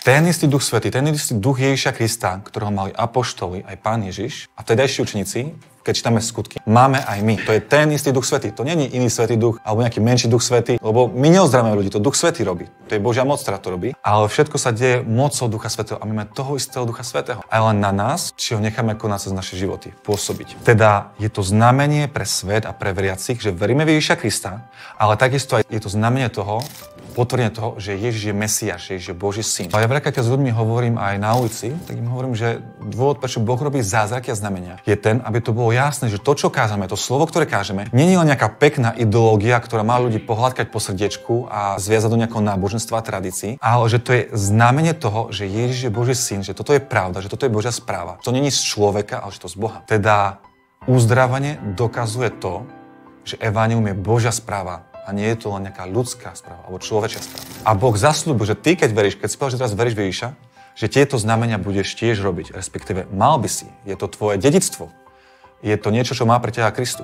Ten istý Duch Svätý, ten istý Duch Ježiša Krista, ktorého mali apoštoli, aj Pán Ježiš a vtedajší učeníci, keď čítame skutky, máme aj my. To je ten istý Duch Svätý. To nie je iný Svätý Duch alebo nejaký menší Duch Svätý, lebo my neozdravujeme ľudí, to Duch Svätý robí. To je Božia moc, ktorá to robí. Ale všetko sa deje mocou Ducha Svätého a my máme toho istého Ducha Svätého. A len na nás, či ho necháme konať cez naše životy, pôsobiť. Teda je to znamenie pre svet a pre veriacich, že veríme v Ježiša Krista, ale takisto aj je to znamenie toho, potvrdenie toho, že Ježiš je Mesiáš, že Ježiš je Boží syn. A ja veľakrát s ľuďmi hovorím aj na ulici, tak im hovorím, že dôvod, prečo Boh robí zázraky a znamenia, je ten, aby to bolo jasné, že to, čo kážeme, to slovo, ktoré kážeme, nie je len nejaká pekná ideológia, ktorá má ľudí pohľadkať po srdiečku a zviazať do nejakého náboženstva a tradícií, ale že to je znamenie toho, že Ježiš je Boží syn, že toto je pravda, že toto je Božia správa. To nie je z človeka, ale že to z Boha. Teda uzdravenie dokazuje to, že evanjelium je Božia správa. A nie je to len nejaká ľudská správa, alebo človečia správa. A Boh zasľúbil, že ty, keď veríš, keď spôsob, že teraz veríš v Ježiša, že tieto znamenia budeš tiež robiť, respektíve mal by si. Je to tvoje dedičstvo. Je to niečo, čo má pre teba Kristus.